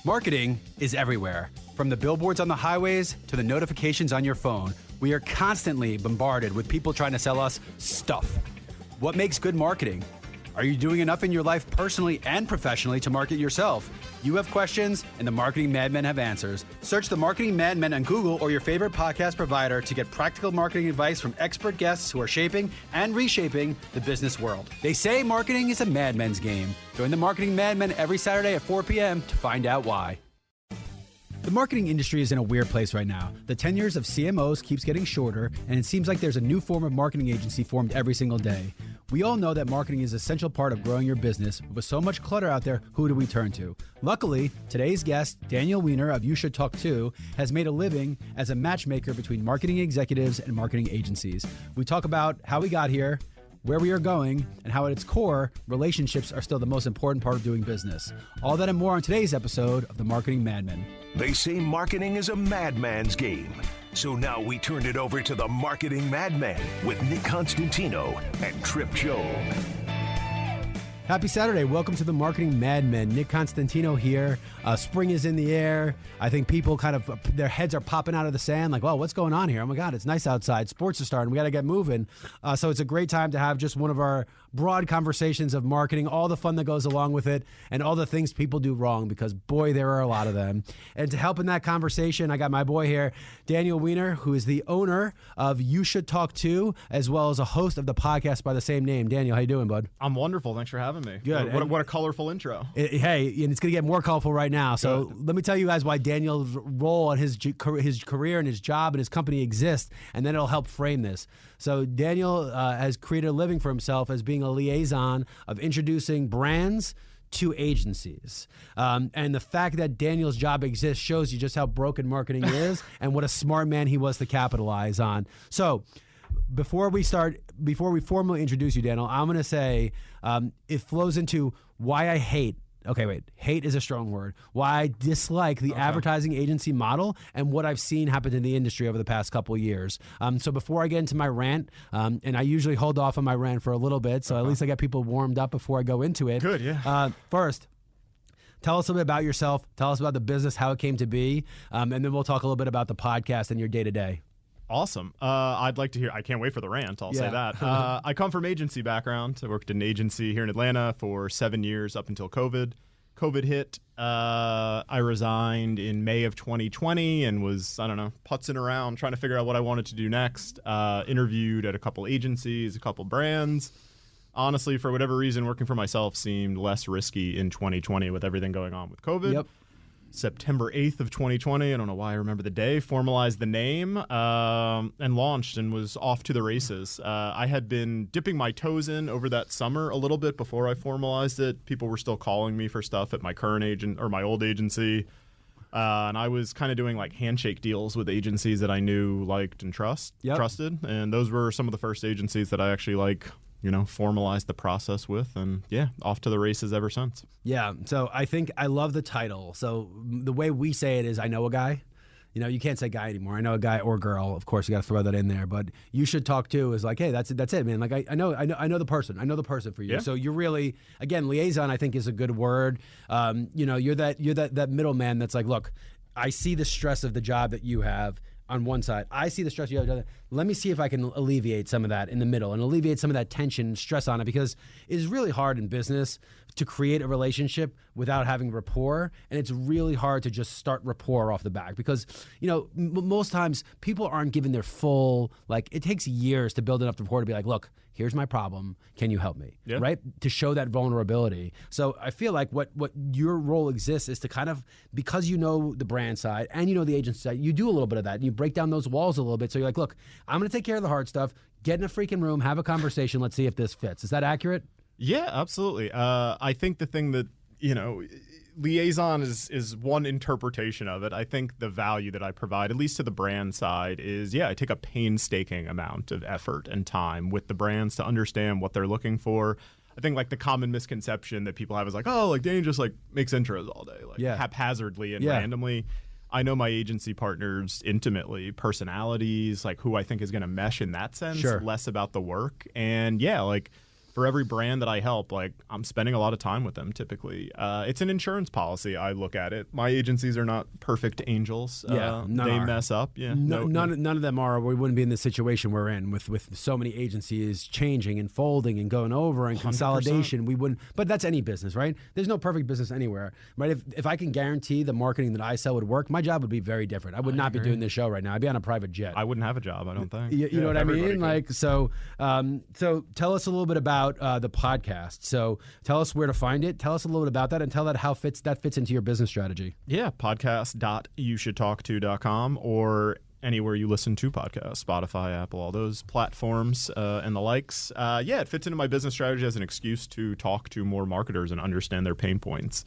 Marketing is everywhere. From the billboards on the highways to the notifications on your phone, we are constantly bombarded with people trying to sell us stuff. What makes good marketing? Are you doing enough in your life personally and professionally to market yourself? You have questions, and the Marketing Madmen have answers. Search the Marketing Madmen on Google or your favorite podcast provider to get practical marketing advice from expert guests who are shaping and reshaping the business world. They say marketing is a madman's game. Join the Marketing Madmen every Saturday at 4 p.m. to find out why. The marketing industry is in a weird place right now. The tenures of CMOs keeps getting shorter, and it seems like there's a new form of marketing agency formed every single day. We all know that marketing is an essential part of growing your business, but with so much clutter out there, who do we turn to? Luckily, today's guest, Daniel Weiner of You Should Talk To, has made a living as a matchmaker between marketing executives and marketing agencies. We talk about how we got here, where we are going, and how at its core, relationships are still the most important part of doing business. All that and more on today's episode of The Marketing Madmen. They say marketing is a madman's game. So now we turn it over to the Marketing Madmen with Nick Constantino and Trip Job. Happy Saturday. Welcome to the Marketing Madmen. Nick Constantino here. Spring is in the air. I think people kind of, their heads are popping out of the sand like, well, what's going on here? Oh my God, it's nice outside. Sports are starting. We got to get moving. So it's a great time to have just one of our broad conversations of marketing, all the fun that goes along with it, and all the things people do wrong, because boy, there are a lot of them. And to help in that conversation, I got my boy here, Daniel Weiner, who is the owner of You Should Talk To, as well as a host of the podcast by the same name. Daniel, how you doing, bud? I'm wonderful. Thanks for having me. Good. What a colorful intro. Hey, and it's going to get more colorful right now. So Good. Let me tell you guys why Daniel's role and his career and his job and his company exist, and then it'll help frame this. So Daniel has created a living for himself as being a liaison of introducing brands to agencies. And the fact that Daniel's job exists shows you just how broken marketing is and what a smart man he was to capitalize on. So before we formally introduce you, Daniel, I'm going to say it flows into why I hate. Okay, wait. Hate is a strong word. Why I dislike the advertising agency model and what I've seen happen in the industry over the past couple of years. So before I get into my rant, and I usually hold off on my rant for a little bit, so at least I get people warmed up before I go into it. Good, yeah. First, tell us a little bit about yourself. Tell us about the business, how it came to be, and then we'll talk a little bit about the podcast and your day-to-day. Awesome. I'd like to hear. I can't wait for the rant. I'll say that. I come from agency background. I worked in an agency here in Atlanta for 7 years up until COVID. COVID hit. I resigned in May of 2020 and was, putzing around trying to figure out what I wanted to do next. Interviewed at a couple agencies, a couple brands. Honestly, for whatever reason, working for myself seemed less risky in 2020 with everything going on with COVID. Yep. September 8th of 2020, I don't know why I remember the day, formalized the name and launched and was off to the races. I had been dipping my toes in over that summer a little bit before I formalized it. People were still calling me for stuff at my current agent or my old agency. And I was kind of doing like handshake deals with agencies that I knew, liked, and trusted. And those were some of the first agencies that I actually formalized the process with, and off to the races ever since. Yeah, so I think I love the title. So the way we say it is, I know a guy. You can't say guy anymore. I know a guy or girl. Of course, you got to throw that in there. But You Should Talk To is like, hey, that's it, man. Like I know the person. I know the person for you. Yeah. So you're really, again, liaison, I think, is a good word. You're that middleman that's like, look, I see the stress of the job that you have on one side. I see the stress you have on the other. Let me see if I can alleviate some of that in the middle and alleviate some of that tension and stress on it, because it's really hard in business to create a relationship without having rapport, and it's really hard to just start rapport off the back because, most times people aren't given their full, it takes years to build enough rapport to be like, look, here's my problem. Can you help me? Yeah. Right? To show that vulnerability. So I feel like what your role exists is to kind of, because you know the brand side and you know the agency side, you do a little bit of that and you break down those walls a little bit. So you're like, look, I'm going to take care of the hard stuff, get in a freaking room, have a conversation. Let's see if this fits. Is that accurate? Yeah, absolutely. I think the thing that, liaison is one interpretation of it. I think the value that I provide, at least to the brand side, is, I take a painstaking amount of effort and time with the brands to understand what they're looking for. I think the common misconception that people have is Danny just makes intros all day, haphazardly and randomly. I know my agency partners intimately, personalities, who I think is going to mesh in that sense, Sure. less about the work. And for every brand that I help, like I'm spending a lot of time with them typically. It's an insurance policy. I look at it. My agencies are not perfect angels. None they are. mess up. Yeah, None of them are. We wouldn't be in the situation we're in with so many agencies changing and folding and going over and 100%. consolidation. We wouldn't. But that's any business, right? There's no perfect business anywhere, right? If I can guarantee the marketing that I sell would work, my job would be very different. I would not be doing this show right now. I'd be on a private jet. I wouldn't have a job. I don't think. You know what I mean? Could. Like so. So tell us a little bit about the podcast. So tell us where to find it. Tell us a little bit about that, and tell that how that fits into your business strategy. Yeah, podcast.youshouldtalkto.com or anywhere you listen to podcasts, Spotify, Apple, all those platforms and the likes. Yeah, it fits into my business strategy as an excuse to talk to more marketers and understand their pain points.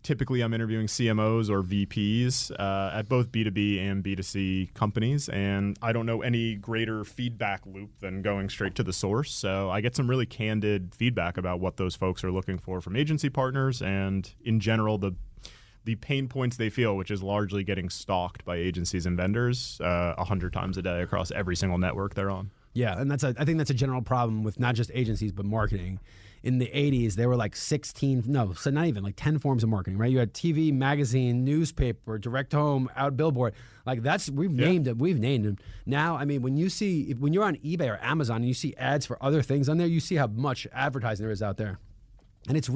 Typically, I'm interviewing CMOs or VPs at both B2B and B2C companies, and I don't know any greater feedback loop than going straight to the source. So I get some really candid feedback about what those folks are looking for from agency partners and, in general, the pain points they feel, which is largely getting stalked by agencies and vendors 100 times a day across every single network they're on. Yeah, and I think that's a general problem with not just agencies but marketing. In the 80s, there were like 10 forms of marketing, right? You had TV, magazine, newspaper, direct home, out billboard. Like we've named them. Now, I mean, when you're on eBay or Amazon and you see ads for other things on there, you see how much advertising there is out there. And it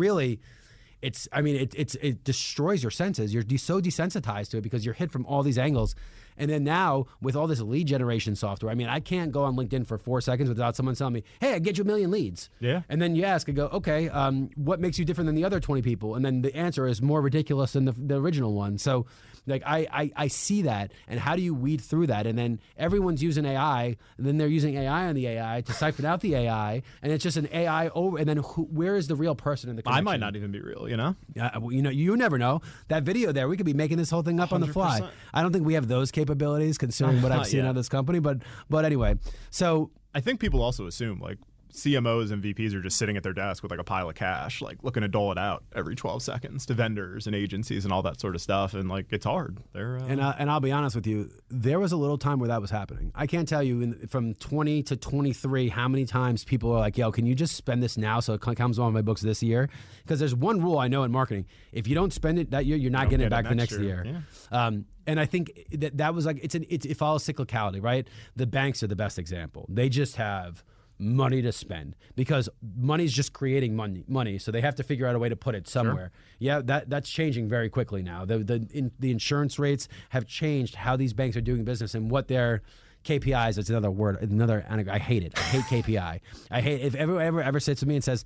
destroys your senses. You're so desensitized to it because you're hit from all these angles. And then now with all this lead generation software, I mean, I can't go on LinkedIn for 4 seconds without someone telling me, hey, I get you 1 million leads. Yeah. And then you ask, I go, okay, what makes you different than the other 20 people? And then the answer is more ridiculous than the original one. So like I see that, and how do you weed through that? And then everyone's using AI, and then they're using AI on the AI to siphon out the AI, and it's just an AI over. And then where is the real person in the connection? I might not even be real, you know? You never know. That video there, we could be making this whole thing up on the fly. 100%. I don't think we have those capabilities considering what I've seen out of this company, but anyway. So I think people also assume like CMOs and VPs are just sitting at their desk with like a pile of cash, like looking to dole it out every 12 seconds to vendors and agencies and all that sort of stuff. And like, it's hard. And I'll be honest with you, there was a little time where that was happening. I can't tell you from 20 to 23 how many times people are like, yo, can you just spend this now so it comes on my books this year? Because there's one rule I know in marketing. If you don't spend it that year, you're not getting it back the next year. Yeah. And I think that was like, it follows cyclicality, right? The banks are the best example. They just have money to spend because money's just creating money, so they have to figure out a way to put it somewhere. Sure. Yeah, that's changing very quickly now. The insurance rates have changed how these banks are doing business and what their KPIs. It's another word. I hate it. I hate KPI. I hate if ever sits to me and says,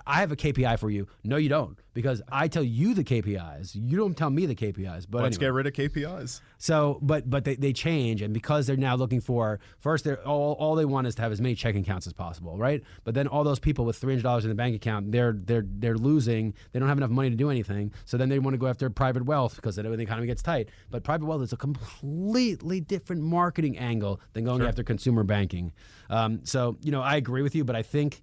I have a KPI for you. No, you don't, because I tell you the KPIs. You don't tell me the KPIs. But let's anyway. get rid of KPIs. So, but they change, and because they're now looking for first, they're all they want is to have as many checking accounts as possible, right? But then all those people with $300 in the bank account, they're losing. They don't have enough money to do anything. So then they want to go after private wealth because then the economy gets tight. But private wealth is a completely different marketing angle than going after consumer banking. So I agree with you, but I think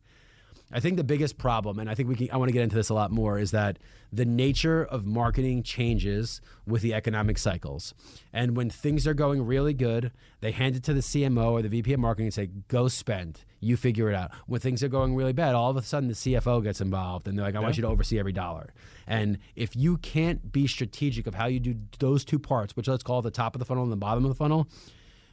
the biggest problem, and I think I want to get into this a lot more, is that the nature of marketing changes with the economic cycles. And when things are going really good, they hand it to the CMO or the VP of marketing and say, go spend. You figure it out. When things are going really bad, all of a sudden the CFO gets involved and they're like, I want you to oversee every dollar. And if you can't be strategic of how you do those two parts, which let's call the top of the funnel and the bottom of the funnel,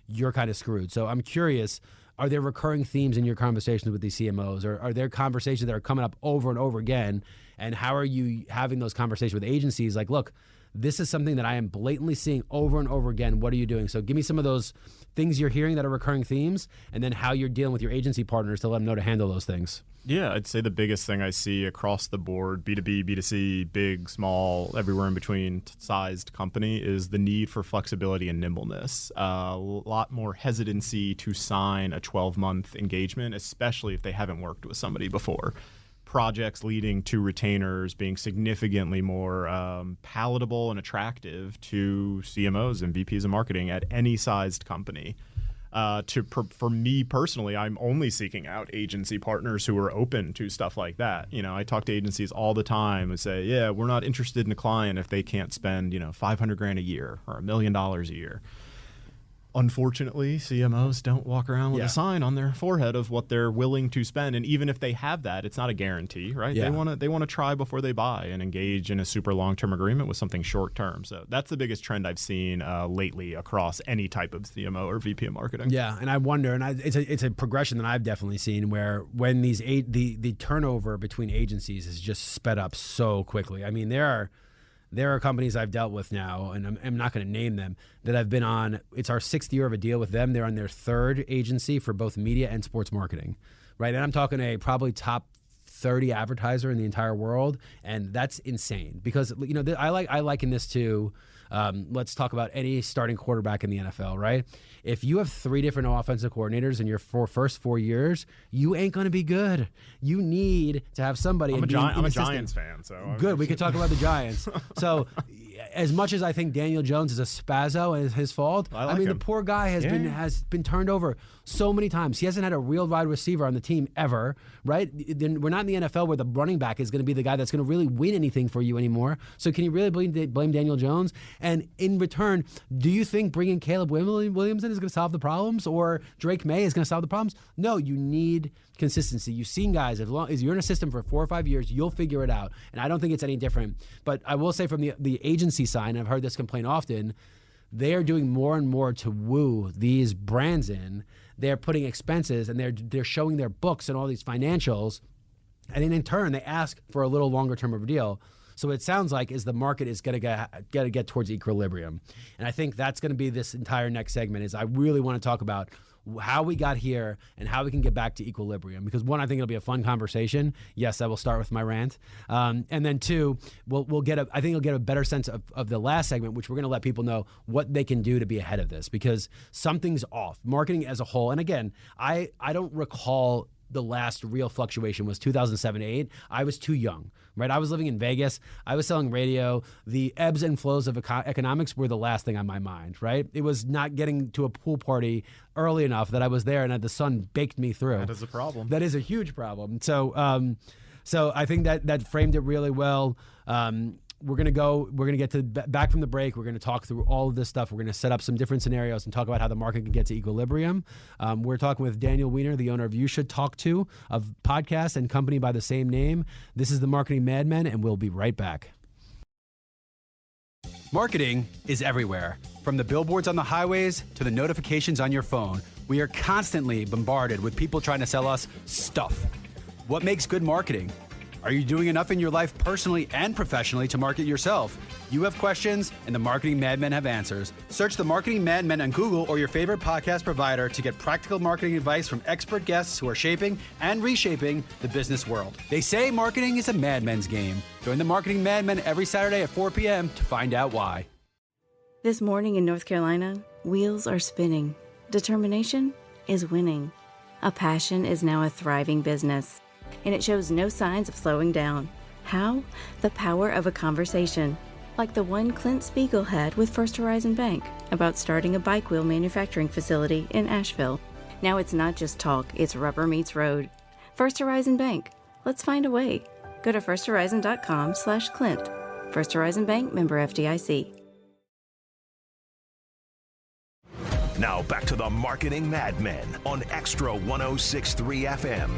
you're kind of screwed. So I'm curious, are there recurring themes in your conversations with these CMOs, or are there conversations that are coming up over and over again? And how are you having those conversations with agencies? Like, look, this is something that I am blatantly seeing over and over again. What are you doing? So give me some of those things you're hearing that are recurring themes, and then how you're dealing with your agency partners to let them know to handle those things. Yeah, I'd say the biggest thing I see across the board, B2B, B2C, big, small, everywhere in between sized company, is the need for flexibility and nimbleness. A lot more hesitancy to sign a 12-month engagement, especially if they haven't worked with somebody before. Projects leading to retainers being significantly more palatable and attractive to CMOs and VPs of marketing at any sized company. For me personally, I'm only seeking out agency partners who are open to stuff like that. I talk to agencies all the time and say, yeah, we're not interested in a client if they can't spend, $500,000 a year or $1 million a year. Unfortunately, CMOs don't walk around with a sign on their forehead of what they're willing to spend, and even if they have that, it's not a guarantee, right? Yeah. They want to try before they buy and engage in a super long-term agreement with something short-term. So that's the biggest trend I've seen lately across any type of CMO or VP of marketing. Yeah, and I wonder, and it's a progression that I've definitely seen where when the turnover between agencies is just sped up so quickly. I mean, there are companies I've dealt with now, and I'm not going to name them, that I've been on. It's our 6th year of a deal with them. They're on their 3rd agency for both media and sports marketing, right? And I'm talking a probably top 30 advertiser in the entire world, and that's insane because I liken this to. Let's talk about any starting quarterback in the NFL, right? If you have 3 different offensive coordinators in your first 4 years, you ain't going to be good. You need to have somebody. I'm a Giants fan, so good. We could talk about the Giants. So, as much as I think Daniel Jones is a spazzo and it's his fault, I mean, the poor guy has been turned over so many times. He hasn't had a real wide receiver on the team ever, right? Then we're not in the NFL where the running back is going to be the guy that's going to really win anything for you anymore. So can you really blame Daniel Jones? And in return, do you think bringing Caleb Williams in is going to solve the problems, or Drake May is going to solve the problems? No, you need consistency. You've seen guys, as long as you're in a system for 4 or 5 years, you'll figure it out. And I don't think it's any different. But I will say from the agency side, and I've heard this complaint often, they are doing more and more to woo these brands in. They're putting expenses and they're showing their books and all these financials. And then in turn, they ask for a little longer term of a deal. So it sounds like the market is going to get towards equilibrium. And I think that's going to be this entire next segment is I really want to talk about how we got here and how we can get back to equilibrium. Because 1, I think it'll be a fun conversation. Yes, I will start with my rant. And then 2, I think you'll get a better sense of the last segment, which we're going to let people know what they can do to be ahead of this because something's off. Marketing as a whole. And again, I don't recall the last real fluctuation was 2007-8. I was too young, right? I was living in Vegas. I was selling radio. The ebbs and flows of economics were the last thing on my mind, right? It was not getting to a pool party early enough that I was there and the sun baked me through. That is a problem. That is a huge problem. So I think that framed it really well. We're going to get to back from the break. We're going to talk through all of this stuff. We're going to set up some different scenarios and talk about how the market can get to equilibrium. We're talking with Daniel Weiner, the owner of You Should Talk To, a podcast and company by the same name. This is the Marketing Madmen, and we'll be right back. Marketing is everywhere. From the billboards on the highways to the notifications on your phone, we are constantly bombarded with people trying to sell us stuff. What makes good marketing? Are you doing enough in your life personally and professionally to market yourself? You have questions, and the Marketing Madmen have answers. Search the Marketing Madmen on Google or your favorite podcast provider to get practical marketing advice from expert guests who are shaping and reshaping the business world. They say marketing is a madman's game. Join the Marketing Madmen every Saturday at 4 p.m. to find out why. This morning in North Carolina, wheels are spinning. Determination is winning. A passion is now a thriving business. And it shows no signs of slowing down. How? The power of a conversation, like the one Clint Spiegel had with First Horizon Bank about starting a bike wheel manufacturing facility in Asheville. Now it's not just talk, it's rubber meets road. First Horizon Bank. Let's find a way. Go to firsthorizon.com/Clint. First Horizon Bank, member FDIC. Now back to the Marketing Madmen on Extra 106.3 FM.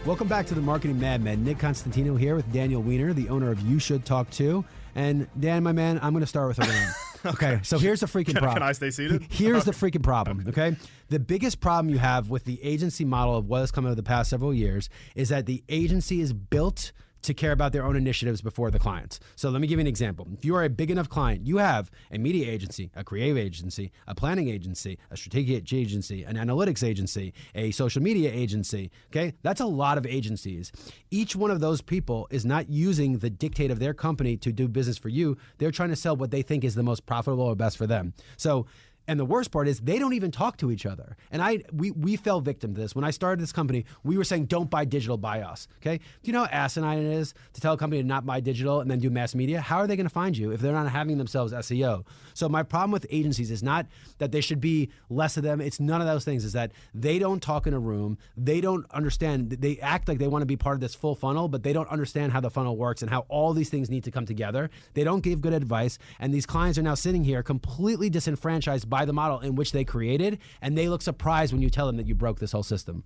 Welcome back to the Marketing Madmen. Nick Constantino here with Daniel Weiner, the owner of You Should Talk To. And Dan, my man, I'm going to start with a rant. Okay, so here's the freaking problem. Can I stay seated? Here's the freaking problem, okay? The biggest problem you have with the agency model of what has come out of the past several years is that the agency is built to care about their own initiatives before the clients. So let me give you an example. If you are a big enough client, you have a media agency, a creative agency, a planning agency, a strategic agency, an analytics agency, a social media agency, okay? That's a lot of agencies. Each one of those people is not using the dictate of their company to do business for you. They're trying to sell what they think is the most profitable or best for them. So, and the worst part is they don't even talk to each other. And we fell victim to this. When I started this company, we were saying, don't buy digital, buy us, okay? Do you know how asinine it is to tell a company to not buy digital and then do mass media? How are they going to find you if they're not having themselves SEO? So my problem with agencies is not that they should be less of them. It's none of those things. Is that they don't talk in a room. They don't understand. They act like they want to be part of this full funnel, but they don't understand how the funnel works and how all these things need to come together. They don't give good advice. And these clients are now sitting here completely disenfranchised by the model in which they created, and they look surprised when you tell them that you broke this whole system.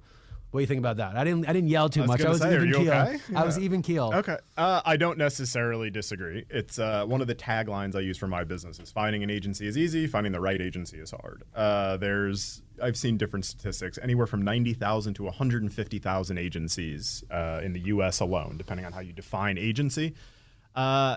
What do you think about that? I didn't yell too much. I was even keel. Okay? I was even keel. Okay. I don't necessarily disagree. It's one of the taglines I use for my business is finding an agency is easy, finding the right agency is hard. I've seen different statistics, anywhere from 90,000 to 150,000 agencies in the U.S. alone, depending on how you define agency.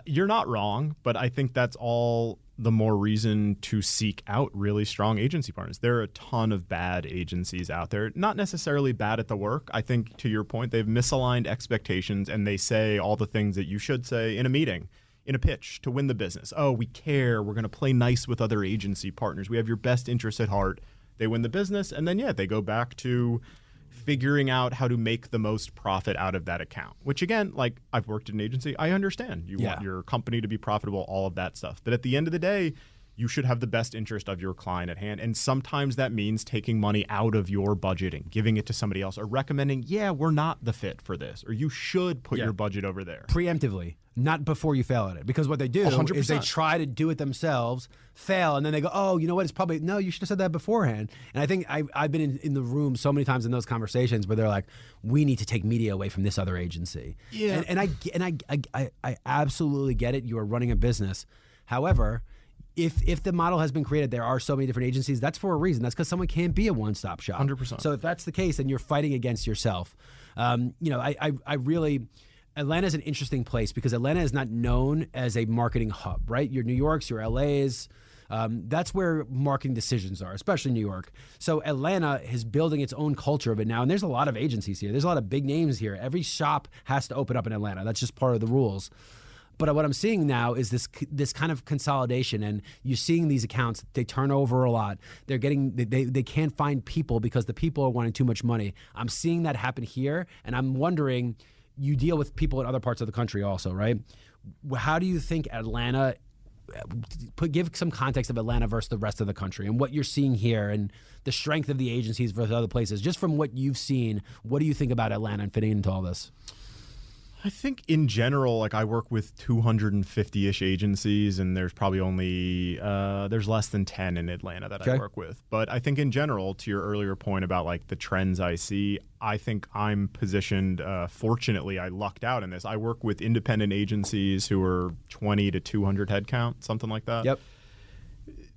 You're not wrong, but I think that's all the more reason to seek out really strong agency partners. There are a ton of bad agencies out there, not necessarily bad at the work. I think, to your point, they've misaligned expectations and they say all the things that you should say in a meeting, in a pitch to win the business. Oh, we care. We're going to play nice with other agency partners. We have your best interests at heart. They win the business, and then, they go back to figuring out how to make the most profit out of that account, which again, like I've worked in an agency, I understand. You want your company to be profitable, all of that stuff. But at the end of the day, you should have the best interest of your client at hand. And sometimes that means taking money out of your budgeting, giving it to somebody else, or recommending, we're not the fit for this, or you should put your budget over there. Preemptively, not before you fail at it. Because what they do 100%. is they try to do it themselves, fail, and then they go, oh, you know what? It's probably, no, you should have said that beforehand. And I think I've been in the room so many times in those conversations where they're like, we need to take media away from this other agency. Yeah. And I absolutely get it. You are running a business. However, if the model has been created, there are so many different agencies, that's for a reason. That's because someone can't be a one-stop shop. 100%. So if that's the case, then you're fighting against yourself. I really... Atlanta is an interesting place because Atlanta is not known as a marketing hub, right? Your New Yorks, your LAs, that's where marketing decisions are, especially New York. So Atlanta is building its own culture of it now, and there's a lot of agencies here. There's a lot of big names here. Every shop has to open up in Atlanta. That's just part of the rules. But what I'm seeing now is this kind of consolidation, and you're seeing these accounts, they turn over a lot. They're getting they can't find people because the people are wanting too much money. I'm seeing that happen here, and I'm wondering, you deal with people in other parts of the country also, right? How do you think Atlanta, give some context of Atlanta versus the rest of the country and what you're seeing here and the strength of the agencies versus other places? Just from what you've seen, what do you think about Atlanta and fitting into all this? I think in general, like I work with 250-ish agencies, and there's probably only there's less than 10 in Atlanta that I work with. But I think in general, to your earlier point about like the trends I see, I think I'm positioned. Fortunately, I lucked out in this. I work with independent agencies who are 20 to 200 headcount, something like that. Yep.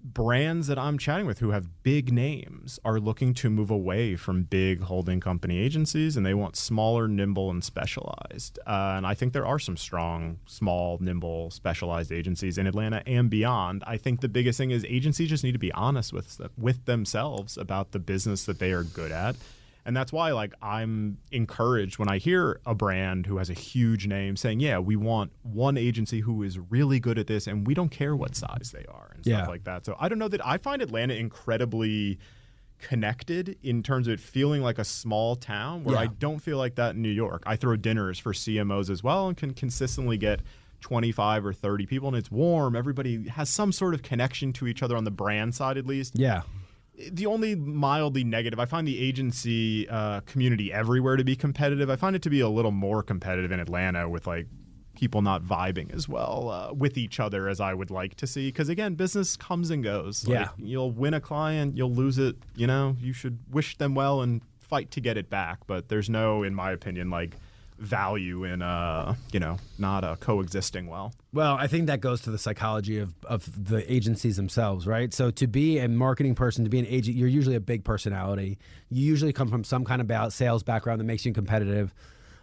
Brands that I'm chatting with who have big names are looking to move away from big holding company agencies, and they want smaller, nimble, and specialized. And I think there are some strong, small, nimble, specialized agencies in Atlanta and beyond. I think the biggest thing is agencies just need to be honest with themselves about the business that they are good at. And that's why, like, I'm encouraged when I hear a brand who has a huge name saying, we want one agency who is really good at this, and we don't care what size they are and stuff like that. So I don't know that I find Atlanta incredibly connected in terms of it feeling like a small town where I don't feel like that in New York. I throw dinners for CMOs as well and can consistently get 25 or 30 people, and it's warm. Everybody has some sort of connection to each other on the brand side, at least. Yeah. The only mildly negative, I find the agency community everywhere to be competitive. I find it to be a little more competitive in Atlanta with like people not vibing as well with each other as I would like to see. Because again, business comes and goes. Like, you'll win a client, you'll lose it. You should wish them well and fight to get it back. But there's no, in my opinion, like value in not coexisting well. Well, I think that goes to the psychology of the agencies themselves, right? So to be a marketing person, to be an agent, you're usually a big personality. You usually come from some kind of sales background that makes you competitive.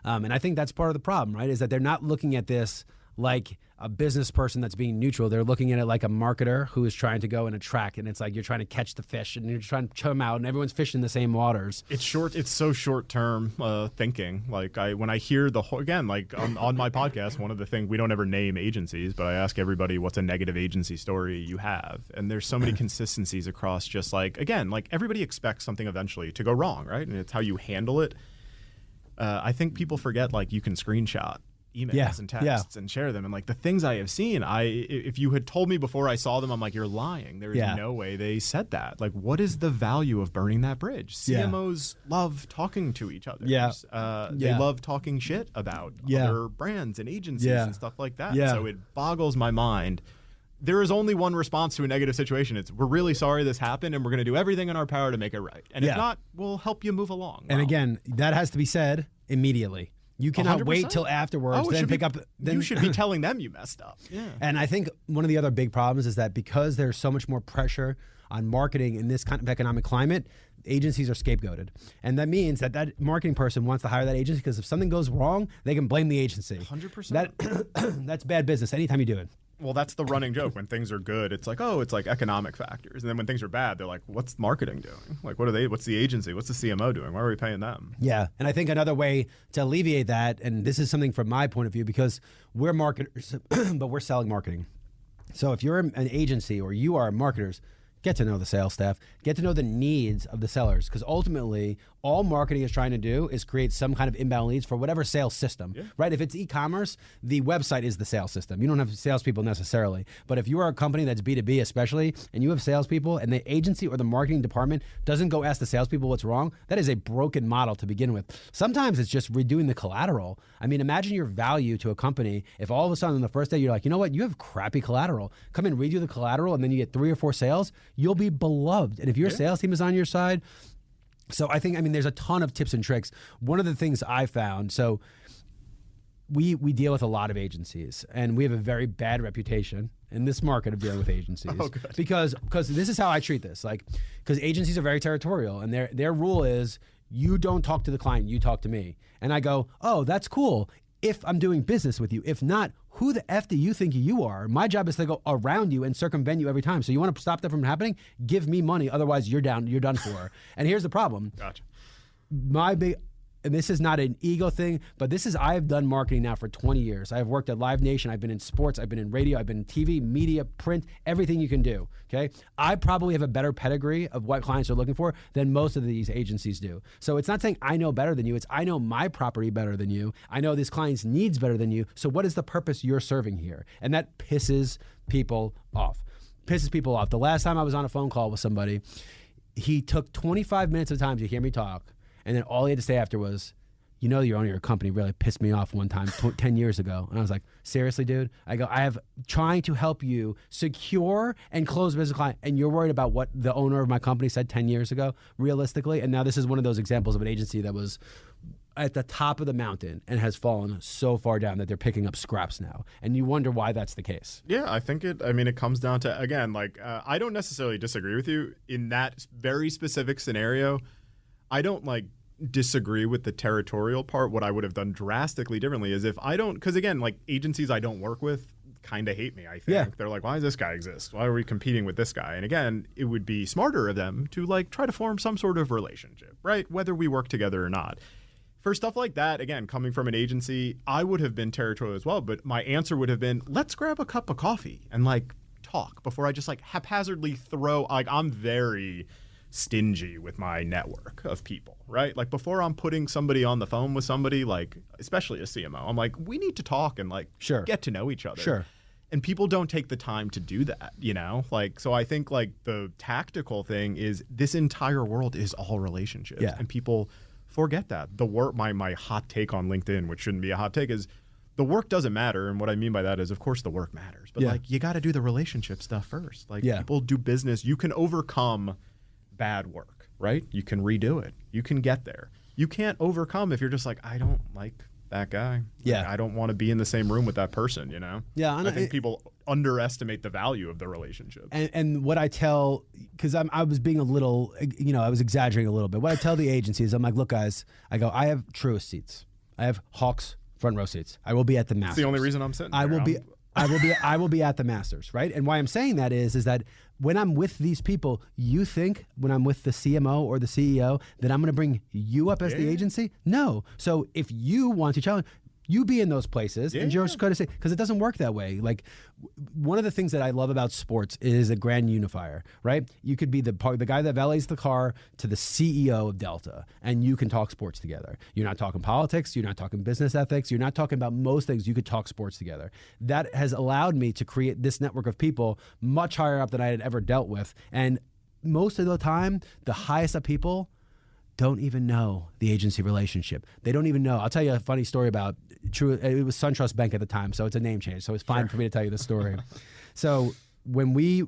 And I think that's part of the problem, right? Is that they're not looking at this like a business person that's being neutral. They're looking at it like a marketer who is trying to go and attract, and it's like you're trying to catch the fish and you're trying to chum out, and everyone's fishing the same waters. It's so short-term thinking. Like when I hear the whole, again, like on my podcast, one of the things, we don't ever name agencies, but I ask everybody, what's a negative agency story you have? And there's so many consistencies across just like, again, like everybody expects something eventually to go wrong, right? And it's how you handle it. I think people forget, like, you can screenshot emails and texts and share them. And like the things I have seen, if you had told me before I saw them, I'm like, you're lying. There is no way they said that. Like, what is the value of burning that bridge? CMOs love talking to each other. They love talking shit about other brands and agencies and stuff like that. So it boggles my mind there is only one response to a negative situation. It's, we're really sorry this happened, and we're going to do everything in our power to make it right. And if not, we'll help you move along. And again, that has to be said immediately. You cannot 100%. wait till afterwards, then pick up. Then you should be telling them you messed up. Yeah. And I think one of the other big problems is that because there's so much more pressure on marketing in this kind of economic climate, agencies are scapegoated. And that means that that marketing person wants to hire that agency because if something goes wrong, they can blame the agency. 100%. That's bad business anytime you do it. Well, that's the running joke. When things are good, it's like, oh, it's like economic factors. And then when things are bad, they're like, what's marketing doing? Like, what's the agency? What's the CMO doing? Why are we paying them? Yeah. And I think another way to alleviate that, and this is something from my point of view, because we're marketers, but we're selling marketing. So if you're an agency or you are marketers, get to know the sales staff, get to know the needs of the sellers, because ultimately all marketing is trying to do is create some kind of inbound leads for whatever sales system, right? If it's e-commerce, the website is the sales system. You don't have salespeople necessarily, but if you are a company that's B2B especially, and you have salespeople and the agency or the marketing department doesn't go ask the salespeople what's wrong, that is a broken model to begin with. Sometimes it's just redoing the collateral. I mean, imagine your value to a company if all of a sudden on the first day you're like, you know what, you have crappy collateral. Come and redo the collateral and then you get 3 or 4 sales, you'll be beloved. And if your sales team is on your side, so I mean, there's a ton of tips and tricks. One of the things I found, so we deal with a lot of agencies, and we have a very bad reputation in this market of dealing with agencies. Because this is how I treat this. Like, because agencies are very territorial, and their rule is you don't talk to the client, you talk to me. And I go, oh, that's cool if I'm doing business with you. If not, who the F do you think you are? My job is to go around you and circumvent you every time. So you want to stop that from happening? Give me money. Otherwise, you're done for. And here's the problem. Gotcha. And this is not an ego thing, but I've done marketing now for 20 years. I've worked at Live Nation. I've been in sports. I've been in radio. I've been in TV, media, print, everything you can do. Okay. I probably have a better pedigree of what clients are looking for than most of these agencies do. So it's not saying I know better than you. It's I know my property better than you. I know this client's needs better than you. So what is the purpose you're serving here? And that pisses people off. The last time I was on a phone call with somebody, he took 25 minutes of time to hear me talk. And then all he had to say after was, you know, the owner of your company really pissed me off one time 10 years ago. And I was like, seriously, dude? I go, I have trying to help you secure and close a business client. And you're worried about what the owner of my company said 10 years ago, realistically. And now this is one of those examples of an agency that was at the top of the mountain and has fallen so far down that they're picking up scraps now. And you wonder why that's the case. Yeah, I think it comes down to, again, like, I don't necessarily disagree with you in that very specific scenario. I don't disagree with the territorial part. What I would have done drastically differently is because again, like agencies I don't work with kind of hate me, I think. Yeah. They're like, why does this guy exist? Why are we competing with this guy? And again, it would be smarter of them to try to form some sort of relationship, right? Whether we work together or not. For stuff like that, again, coming from an agency, I would have been territorial as well, but my answer would have been, let's grab a cup of coffee and talk before I just haphazardly throw, I'm very stingy with my network of people, right? Before I'm putting somebody on the phone with somebody, especially a CMO, I'm like, we need to talk and get to know each other. Sure. And people don't take the time to do that, so I think the tactical thing is this entire world is all relationships. Yeah. And people forget that. The work, my hot take on LinkedIn, which shouldn't be a hot take, is the work doesn't matter. And what I mean by that is, of course, the work matters, but you got to do the relationship stuff first. People do business. You can overcome bad work, right? You can redo it. You can get there. You can't overcome if you're just I don't like that guy. Yeah. I don't want to be in the same room with that person, Yeah. I think people underestimate the value of the relationship. And what I tell, because I was being a little, I was exaggerating a little bit. What I tell the agencies, I'm like, look, guys, I go, I have truest seats. I have Hawks front row seats. I will be at the Masters. It's the only reason I'm sitting there. I will be at the Masters, right? And why I'm saying that is that when I'm with these people, you think when I'm with the CMO or the CEO that I'm going to bring you up as the agency? No. So if you want to challenge, you be in those places and you're just going to say, because it doesn't work that way. One of the things that I love about sports is a grand unifier, right? You could be the guy that valets the car to the CEO of Delta, and you can talk sports together. You're not talking politics. You're not talking business ethics. You're not talking about most things. You could talk sports together. That has allowed me to create this network of people much higher up than I had ever dealt with. And most of the time, the highest up people don't even know the agency relationship. They don't even know. I'll tell you a funny story about it was SunTrust Bank at the time, so it's a name change. So it's fine for me to tell you the story. So when we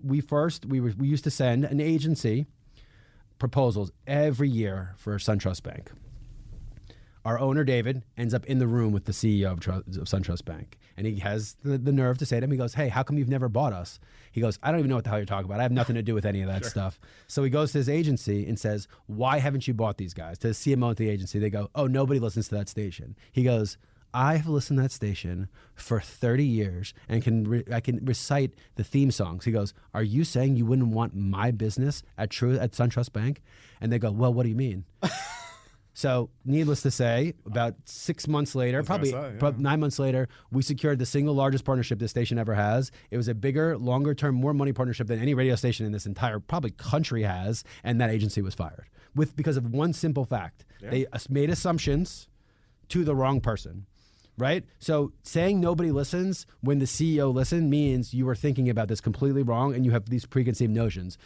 used to send an agency proposals every year for SunTrust Bank. Our owner, David, ends up in the room with the CEO of SunTrust Bank. And he has the nerve to say to him, he goes, hey, how come you've never bought us? He goes, I don't even know what the hell you're talking about. I have nothing to do with any of that stuff. So he goes to his agency and says, why haven't you bought these guys? To the CMO at the agency, they go, oh, nobody listens to that station. He goes, I have listened to that station for 30 years and I can recite the theme songs. He goes, are you saying you wouldn't want my business at SunTrust Bank? And they go, well, what do you mean? So needless to say, about 6 months later, probably 9 months later, we secured the single largest partnership this station ever has. It was a bigger, longer term, more money partnership than any radio station in this entire probably country has. And that agency was fired because of one simple fact. Yeah. They made assumptions to the wrong person. Right? So saying nobody listens when the CEO listened means you were thinking about this completely wrong and you have these preconceived notions.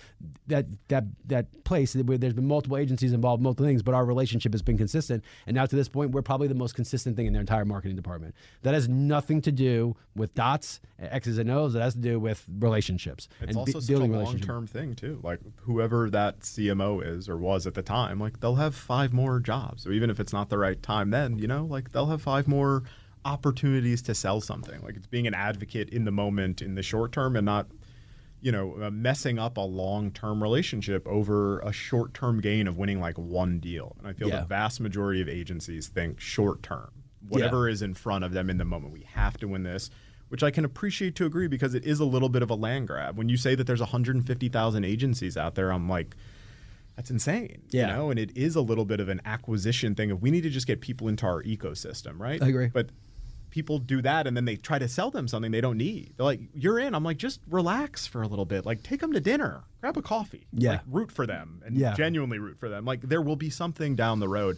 That place where there's been multiple agencies involved, multiple things, but our relationship has been consistent. And now to this point, we're probably the most consistent thing in their entire marketing department. That has nothing to do with dots, X's and O's. It has to do with relationships. It's also such a long-term thing too. Like whoever that CMO is or was at the time, like they'll have 5 more jobs. So even if it's not the right time then, like they'll have 5 more opportunities to sell something. Like it's being an advocate in the moment in the short term and not messing up a long-term relationship over a short-term gain of winning like one deal. And I feel the vast majority of agencies think short-term, whatever is in front of them in the moment. We have to win this, which I can appreciate to agree because it is a little bit of a land grab. When you say that there's 150,000 agencies out there, I'm like, that's insane, and it is a little bit of an acquisition thing of we need to just get people into our ecosystem, right? I agree. But people do that and then they try to sell them something they don't need. They're like, you're in. I'm like, just relax for a little bit. Like, take them to dinner, grab a coffee, like, root for them and genuinely root for them. Like, there will be something down the road.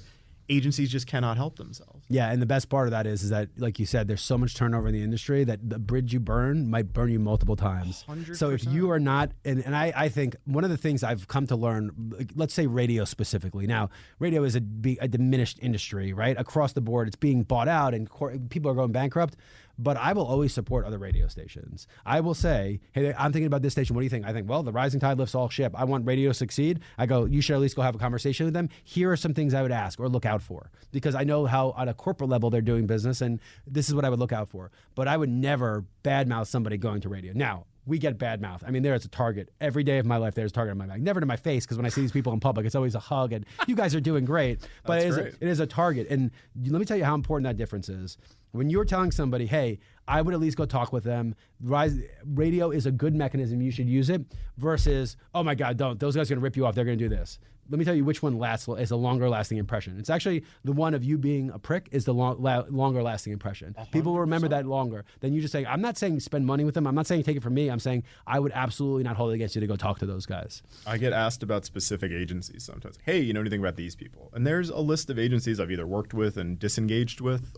Agencies just cannot help themselves. Yeah, and the best part of that is that, like you said, there's so much turnover in the industry that the bridge you burn might burn you multiple times. 100%. So if you are not, and I think one of the things I've come to learn, like, let's say radio specifically. Now, radio is a diminished industry, right? Across the board, it's being bought out and people are going bankrupt. But I will always support other radio stations. I will say, hey, I'm thinking about this station. What do you think? I think, well, the rising tide lifts all ship. I want radio to succeed. I go, you should at least go have a conversation with them. Here are some things I would ask or look out for because I know how on a corporate level they're doing business and this is what I would look out for. But I would never badmouth somebody going to radio. Now, we get bad mouth. I mean, there is a target. Every day of my life, there's a target on my back. Never to my face, because when I see these people in public, it's always a hug and you guys are doing great. But it is a target. And let me tell you how important that difference is. When you're telling somebody, hey, I would at least go talk with them. Radio is a good mechanism. You should use it versus, oh my God, don't. Those guys are going to rip you off. They're going to do this. Let me tell you which one is a longer lasting impression. It's actually the one of you being a prick is the longer lasting impression. 100%. People will remember that longer than you just saying, I'm not saying spend money with them. I'm not saying take it from me. I'm saying I would absolutely not hold it against you to go talk to those guys. I get asked about specific agencies sometimes. Hey, you know anything about these people? And there's a list of agencies I've either worked with and disengaged with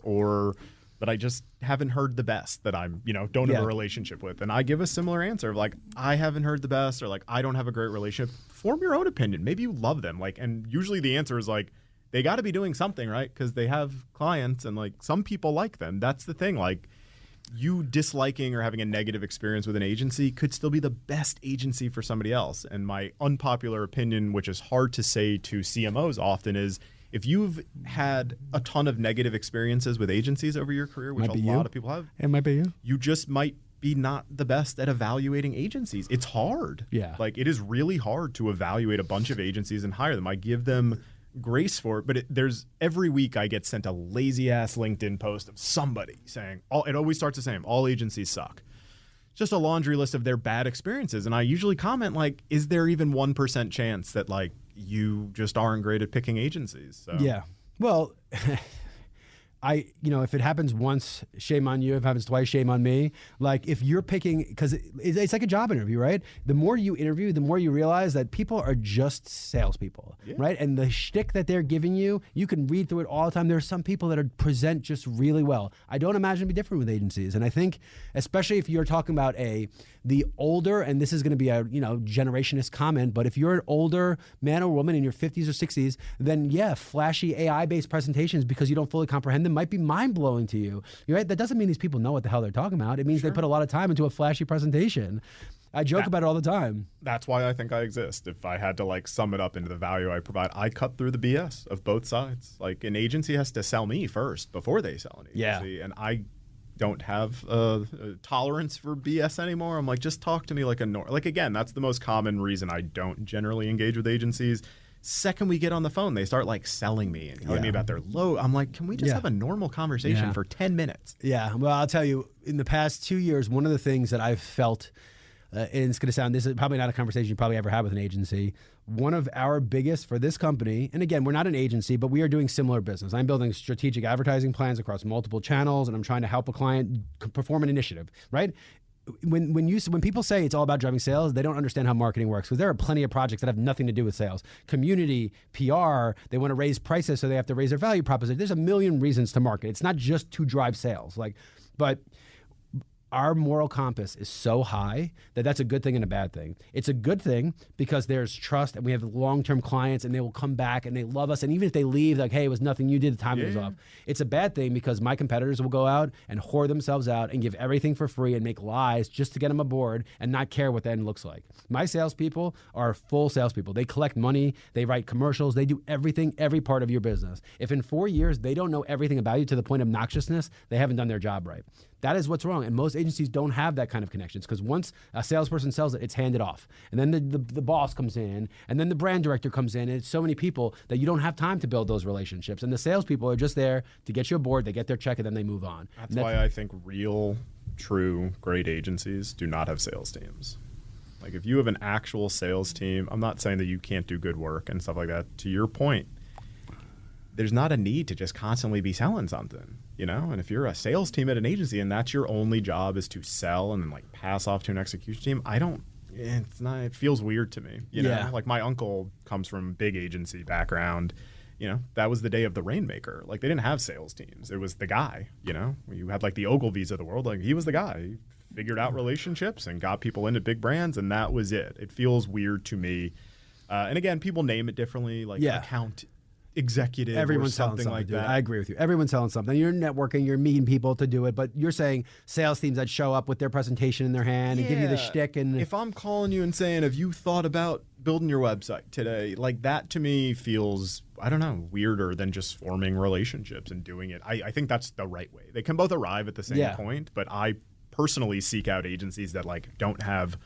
but I just haven't heard the best that I'm, don't have a relationship with. And I give a similar answer of like, I haven't heard the best or like, I don't have a great relationship. Form your own opinion. Maybe you love them. Like, and usually the answer is like, they got to be doing something, right? Because they have clients and like some people like them. That's the thing. Like you disliking or having a negative experience with an agency could still be the best agency for somebody else. And my unpopular opinion, which is hard to say to CMOs often is, if you've had a ton of negative experiences with agencies over your career, which a lot of people have, it might be you. You just might be not the best at evaluating agencies. It's hard. Yeah. Like it is really hard to evaluate a bunch of agencies and hire them. I give them grace for it, but there's every week I get sent a lazy ass LinkedIn post of somebody saying, it always starts the same, all agencies suck. Just a laundry list of their bad experiences. And I usually comment like, is there even 1% chance that like you just aren't great at picking agencies? So. Yeah. Well, if it happens once, shame on you. If it happens twice, shame on me. Like if you're picking, because it's like a job interview, right? The more you interview, the more you realize that people are just salespeople, right? And the shtick that they're giving you, you can read through it all the time. There's some people that present just really well. I don't imagine it'd be different with agencies. And I think, especially if you're talking about the older, and this is going to be a generationist comment, but if you're an older man or woman in your 50s or 60s, then flashy AI-based presentations because you don't fully comprehend them might be mind-blowing to you. Right? That doesn't mean these people know what the hell they're talking about. It means they put a lot of time into a flashy presentation. I joke about it all the time. That's why I think I exist. If I had to like sum it up into the value I provide, I cut through the BS of both sides. Like an agency has to sell me first before they sell an agency. And I don't have a tolerance for BS anymore. I'm like, just talk to me like like, again, that's the most common reason I don't generally engage with agencies. Second we get on the phone, they start like selling me and telling me about their low. I'm like, can we just have a normal conversation for 10 minutes? Yeah. Well, I'll tell you, in the past 2 years, one of the things that I've felt, and it's going to sound, this is probably not a conversation you probably ever had with an agency. One of our biggest for this company, and again, we're not an agency, but we are doing similar business. I'm building strategic advertising plans across multiple channels, and I'm trying to help a client perform an initiative, right? When people say it's all about driving sales, they don't understand how marketing works, because there are plenty of projects that have nothing to do with sales. Community, PR, they want to raise prices, so they have to raise their value proposition. There's a million reasons to market. It's not just to drive sales. But our moral compass is so high that that's a good thing and a bad thing. It's a good thing because there's trust and we have long-term clients and they will come back and they love us. And even if they leave, like, hey, it was nothing you did, the timing was off. It's a bad thing because my competitors will go out and whore themselves out and give everything for free and make lies just to get them aboard and not care what the end looks like. My salespeople are full salespeople. They collect money, they write commercials, they do everything, every part of your business. If in 4 years they don't know everything about you to the point of obnoxiousness, they haven't done their job right. That is what's wrong. And most agencies don't have that kind of connections because once a salesperson sells it, it's handed off. And then the boss comes in, and then the brand director comes in, and it's so many people that you don't have time to build those relationships. And the salespeople are just there to get you aboard, they get their check, and then they move on. That's why I think real, true, great agencies do not have sales teams. Like if you have an actual sales team, I'm not saying that you can't do good work and stuff like that. To your point, there's not a need to just constantly be selling something. You know, and if you're a sales team at an agency and that's your only job is to sell and then like pass off to an execution team, it feels weird to me. You know, like my uncle comes from a big agency background. You know, that was the day of the Rainmaker. Like they didn't have sales teams. It was the guy, you know, you had like the Ogilvies of the world. Like he was the guy. He figured out relationships and got people into big brands, and that was it. It feels weird to me. And again, people name it differently, like account executive Everyone's or something selling like dude. that. I agree with you. Everyone's selling something. You're networking, you're meeting people to do it, but you're saying sales teams that show up with their presentation in their hand and give you the shtick. And if I'm calling you and saying, have you thought about building your website today? Like that to me feels, I don't know, weirder than just forming relationships and doing it. I think that's the right way. They can both arrive at the same point, but I personally seek out agencies that like don't have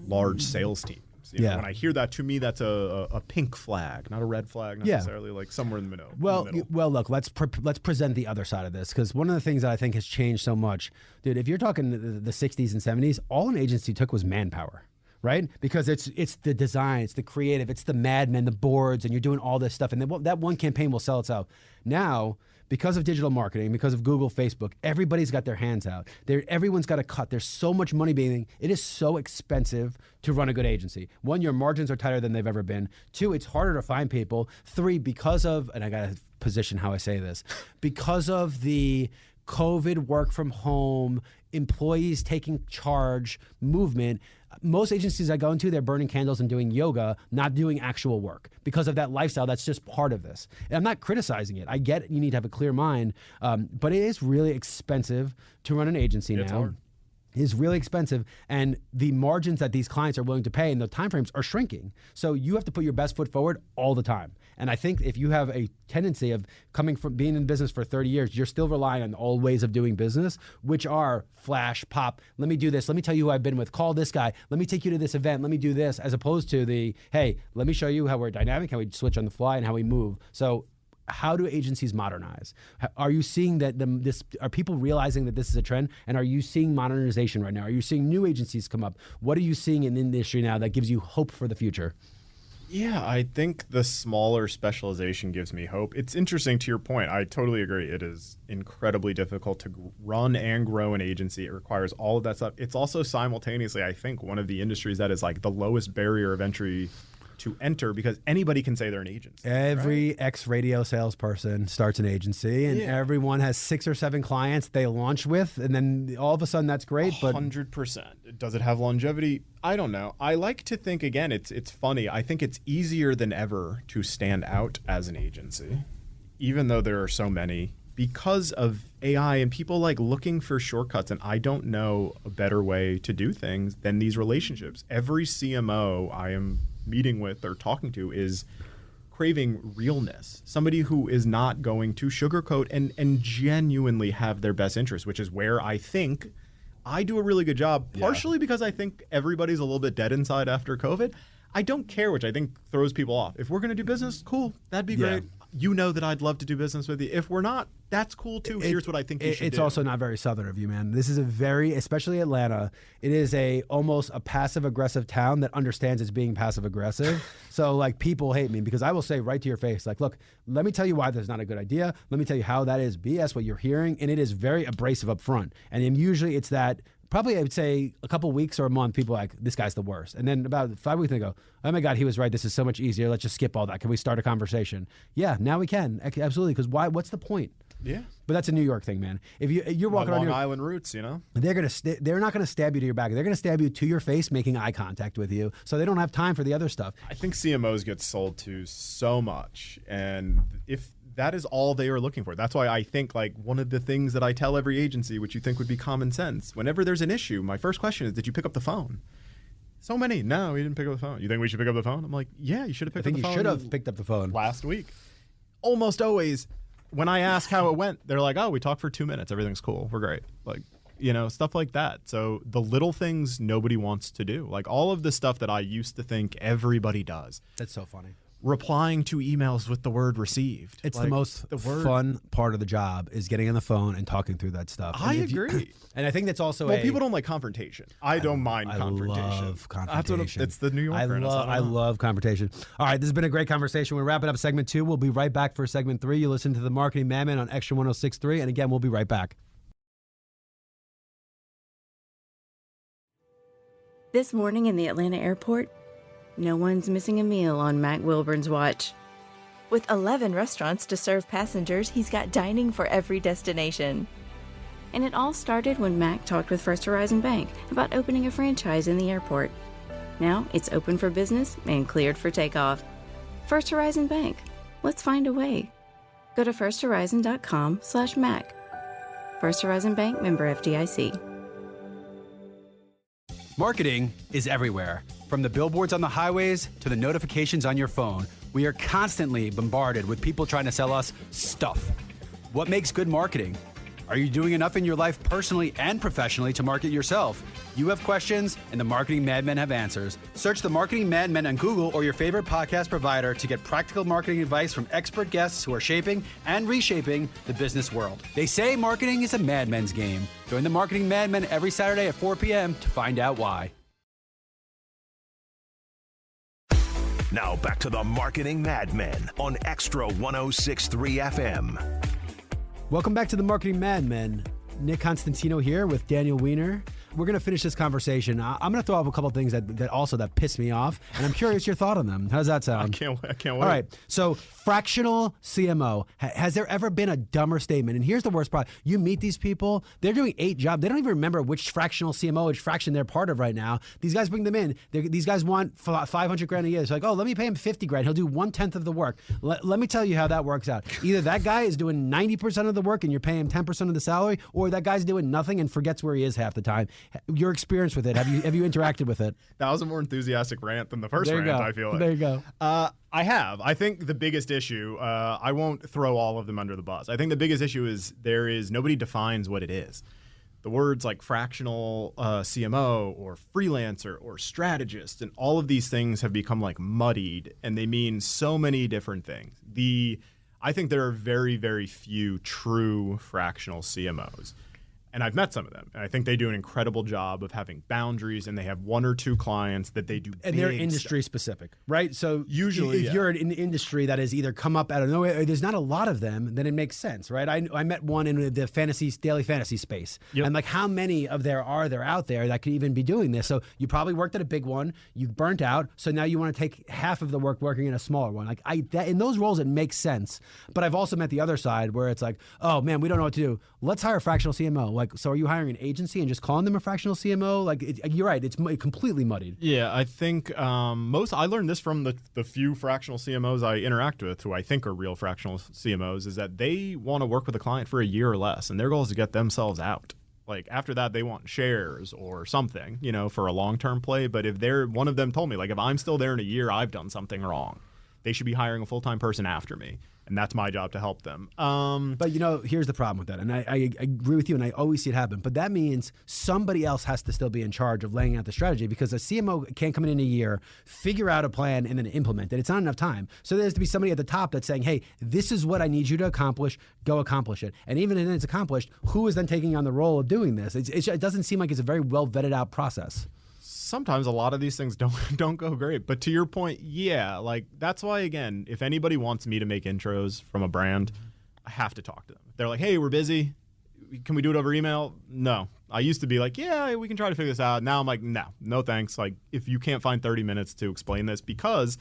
large sales teams. You know, when I hear that, to me, that's a pink flag, not a red flag necessarily, like somewhere in the middle. Well, look, let's present the other side of this, because one of the things that I think has changed so much, dude, if you're talking the 60s and 70s, all an agency took was manpower. Right? Because it's the design, it's the creative, it's the madmen, the boards, and you're doing all this stuff. And then that one campaign will sell itself. Now, because of digital marketing, because of Google, Facebook, everybody's got their hands out. Everyone's got to cut. There's so much money it is so expensive to run a good agency. One, your margins are tighter than they've ever been. Two, it's harder to find people. Three, because of, and I got to position how I say this, because of the COVID work from home, employees taking charge movement, most agencies I go into, they're burning candles and doing yoga, not doing actual work because of that lifestyle. That's just part of this. And I'm not criticizing it. I get it. You need to have a clear mind, but it is really expensive to run an agency now. It's hard. Is really expensive, and the margins that these clients are willing to pay and the timeframes are shrinking. So you have to put your best foot forward all the time. And I think if you have a tendency of coming from being in business for 30 years, you're still relying on old ways of doing business, which are flash, pop, let me do this, let me tell you who I've been with, call this guy, let me take you to this event, let me do this, as opposed to the, hey, let me show you how we're dynamic, how we switch on the fly, and how we move. So how do agencies modernize? Are you seeing that are people realizing that this is a trend? And are you seeing modernization right now? Are you seeing new agencies come up? What are you seeing in the industry now that gives you hope for the future? Yeah, I think the smaller specialization gives me hope. It's interesting to your point. I totally agree. It is incredibly difficult to run and grow an agency. It requires all of that stuff. It's also simultaneously, I think, one of the industries that is like the lowest barrier of entry to enter, because anybody can say they're an agency. Every ex-radio salesperson starts an agency, and everyone has 6 or 7 clients they launch with, and then all of a sudden that's great. 100%. Does it have longevity? I don't know. I like to think, again, it's funny. I think it's easier than ever to stand out as an agency, even though there are so many because of AI and people like looking for shortcuts. And I don't know a better way to do things than these relationships. Every CMO I am meeting with or talking to is craving realness, somebody who is not going to sugarcoat and genuinely have their best interest, which is where I think I do a really good job, partially because I think everybody's a little bit dead inside after COVID. I don't care, which I think throws people off. If we're going to do business, cool, that'd be great. You know that I'd love to do business with you. If we're not, that's cool too. Here's what I think you should do. It's also not very Southern of you, man. This is especially Atlanta, it is almost a passive-aggressive town that understands it's being passive-aggressive. So, like, people hate me because I will say right to your face, like, look, let me tell you why that's not a good idea. Let me tell you how that is BS, what you're hearing, and it is very abrasive up front. And then usually it's that, probably I would say a couple weeks or a month, people are like, this guy's the worst. And then about 5 weeks ago, oh my God, he was right. This is so much easier. Let's just skip all that. Can we start a conversation? Yeah, now we can. Absolutely. Because why? What's the point? Yeah. But that's a New York thing, man. If you're walking Long on your Island roots, you know, they're not gonna stab you to your back. They're gonna stab you to your face, making eye contact with you. So they don't have time for the other stuff. I think CMOs get sold to so much, and if that is all they are looking for. That's why I think, like, one of the things that I tell every agency, which you think would be common sense, whenever there's an issue, my first question is, did you pick up the phone? So many, no, we didn't pick up the phone. You think we should pick up the phone? I'm like, yeah, you should have picked up the phone. You should have picked up the phone last week. Almost always, when I ask how it went, they're like, oh, we talked for 2 minutes. Everything's cool. We're great. Like, you know, stuff like that. So the little things nobody wants to do, like all of the stuff that I used to think everybody does. That's so funny. Replying to emails with the word received. It's like, the most fun part of the job is getting on the phone and talking through that stuff. I agree. And I think that's also people don't like confrontation. I don't mind confrontation. I love confrontation. It's the New Yorker. I love confrontation. All right, this has been a great conversation. We're wrapping up segment 2. We'll be right back for segment 3. You listen to the Marketing Madman on Extra 106.3. And again, we'll be right back. This morning in the Atlanta airport, no one's missing a meal on Mac Wilburn's watch. With 11 restaurants to serve passengers, he's got dining for every destination. And it all started when Mac talked with First Horizon Bank about opening a franchise in the airport. Now it's open for business and cleared for takeoff. First Horizon Bank. Let's find a way. Go to firsthorizon.com/Mac. First Horizon Bank, member FDIC. Marketing is everywhere. From the billboards on the highways to the notifications on your phone, we are constantly bombarded with people trying to sell us stuff. What makes good marketing? Are you doing enough in your life personally and professionally to market yourself? You have questions, and the Marketing Madmen have answers. Search the Marketing Madmen on Google or your favorite podcast provider to get practical marketing advice from expert guests who are shaping and reshaping the business world. They say marketing is a madman's game. Join the Marketing Madmen every Saturday at 4 p.m. to find out why. Now back to the Marketing Madmen on Extra 106.3 FM. Welcome back to the Marketing Madmen. Nick Constantino here with Daniel Weiner. We're going to finish this conversation. I'm going to throw up a couple of things that piss me off, and I'm curious your thought on them. How does that sound? I can't wait. All right. So, fractional CMO. Has there ever been a dumber statement? And here's the worst part. You meet these people, they're doing 8 jobs. They don't even remember which fractional CMO, which fraction they're part of right now. These guys bring them in. These guys want $500,000 a year. It's like, oh, let me pay him $50,000. He'll do 1/10 of the work. Let me tell you how that works out. Either that guy is doing 90% of the work and you're paying him 10% of the salary, or that guy's doing nothing and forgets where he is half the time. Your experience with it. Have you interacted with it? That was a more enthusiastic rant than the first rant, I feel like. There you go. I have. I think the biggest issue, I won't throw all of them under the bus. I think the biggest issue is nobody defines what it is. The words like fractional CMO or freelancer or strategist and all of these things have become like muddied, and they mean so many different things. I think there are very, very few true fractional CMOs. And I've met some of them, and I think they do an incredible job of having boundaries, and they have 1 or 2 clients that they do. And they're industry specific, right? So usually, if you're in the industry that has either come up out of nowhere, or there's not a lot of them, then it makes sense, right? I met one in the daily fantasy space, and like how many of there are out there that could even be doing this? So you probably worked at a big one, you burnt out, so now you want to take half of the work working in a smaller one. Like in those roles, it makes sense. But I've also met the other side where it's like, oh man, we don't know what to do. Let's hire a fractional CMO. like, so are you hiring an agency and just calling them a fractional CMO? Like, you're right, it's completely muddied. Yeah, I think I learned this from the few fractional CMOs I interact with, who I think are real fractional CMOs, is that they want to work with a client for a year or less, and their goal is to get themselves out. Like, after that, they want shares or something, for a long-term play. But if one of them told me, like, if I'm still there in a year, I've done something wrong. They should be hiring a full-time person after me. And that's my job to help them. But, here's the problem with that. And I agree with you, and I always see it happen. But that means somebody else has to still be in charge of laying out the strategy, because a CMO can't come in a year, figure out a plan, and then implement it. It's not enough time. So there has to be somebody at the top that's saying, hey, this is what I need you to accomplish. Go accomplish it. And even if it's accomplished, who is then taking on the role of doing this? It doesn't seem like it's a very well vetted out process. Sometimes a lot of these things don't go great. But to your point, yeah, like that's why, again, if anybody wants me to make intros from a brand, I have to talk to them. They're like, hey, we're busy. Can we do it over email? No. I used to be like, yeah, we can try to figure this out. Now I'm like, no thanks. Like, if you can't find 30 minutes to explain this, because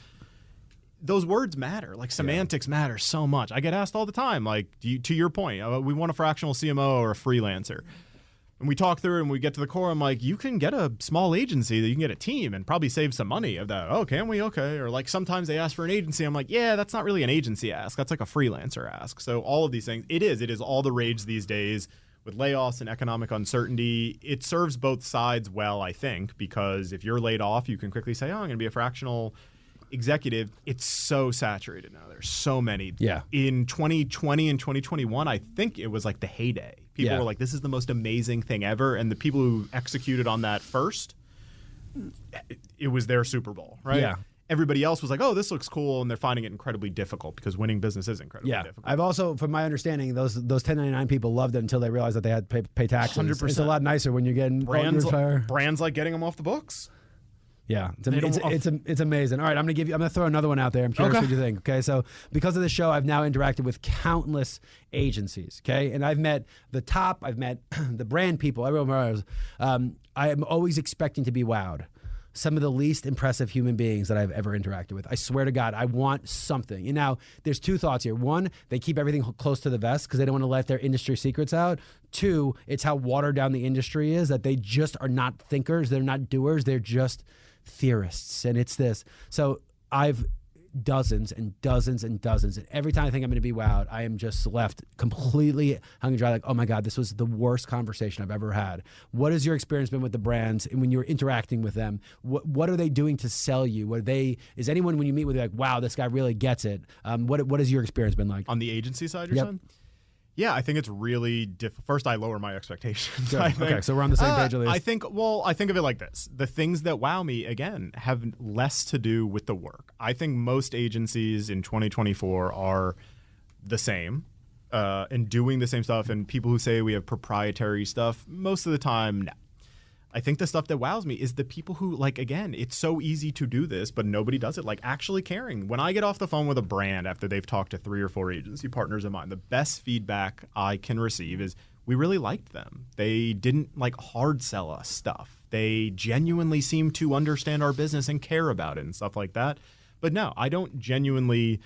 those words matter. Like, semantics matter so much. I get asked all the time, like, to your point, we want a fractional CMO or a freelancer. And we talk through it and we get to the core. I'm like, you can get a small agency that you can get a team and probably save some money of that. Oh, can we? Okay. Or like sometimes they ask for an agency. I'm like, yeah, that's not really an agency ask. That's like a freelancer ask. So all of these things, it is all the rage these days with layoffs and economic uncertainty. It serves both sides well, I think, because if you're laid off, you can quickly say, oh, I'm going to be a fractional executive. It's so saturated now. There's so many. Yeah. In 2020 and 2021, I think it was like the heyday. People were like, this is the most amazing thing ever. And the people who executed on that first, it was their Super Bowl, right? Yeah. Everybody else was like, oh, this looks cool. And they're finding it incredibly difficult, because winning business is incredibly difficult. I've also, from my understanding, those 1099 people loved it until they realized that they had to pay taxes. 100%. It's a lot nicer when you're getting brands like getting them off the books. Yeah, it's amazing. All right, I'm gonna throw another one out there. I'm curious what you think. Okay, so because of the show, I've now interacted with countless agencies. Okay, and I've met the top, I've met the brand people, everyone else. I am always expecting to be wowed. Some of the least impressive human beings that I've ever interacted with. I swear to God, I want something. And now, there's two thoughts here. One, they keep everything close to the vest because they don't want to let their industry secrets out. Two, it's how watered down the industry is, that they just are not thinkers. They're not doers. They're just theorists. And it's this. So I've dozens and dozens and dozens. And every time I think I'm going to be wowed, I am just left completely hung and dry. Like, oh my God, this was the worst conversation I've ever had. What has your experience been with the brands and when you're interacting with them? What are they doing to sell you? Is anyone, when you meet with, like, wow, this guy really gets it? What has your experience been like? On the agency side, you're saying? Yeah, I think it's really difficult. First, I lower my expectations. Okay, so we're on the same page at least. I think of it like this. The things that wow me, again, have less to do with the work. I think most agencies in 2024 are the same and doing the same stuff. And people who say we have proprietary stuff, most of the time, no. I think the stuff that wows me is the people who, like, again, it's so easy to do this, but nobody does it, like actually caring. When I get off the phone with a brand after they've talked to 3 or 4 agency partners of mine, the best feedback I can receive is we really liked them. They didn't like hard sell us stuff. They genuinely seem to understand our business and care about it and stuff like that. But no, I don't genuinely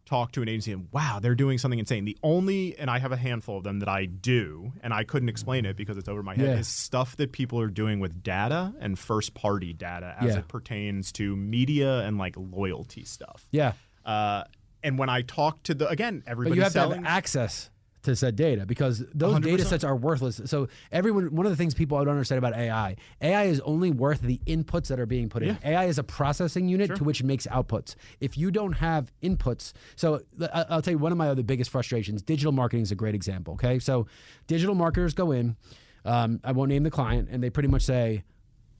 talk to an agency and wow, they're doing something insane. And I have a handful of them that I do, and I couldn't explain it because it's over my head, is stuff that people are doing with data and first party data as it pertains to media and like loyalty stuff. Yeah. And when I talk to everybody, but you have to have access to said data, because those 100%. Data sets are worthless. So one of the things people don't understand about AI is only worth the inputs that are being put in. AI is a processing unit to which it makes outputs. If you don't have inputs, so I'll tell you one of my other biggest frustrations, digital marketing is a great example, okay? So digital marketers go in, I won't name the client, and they pretty much say,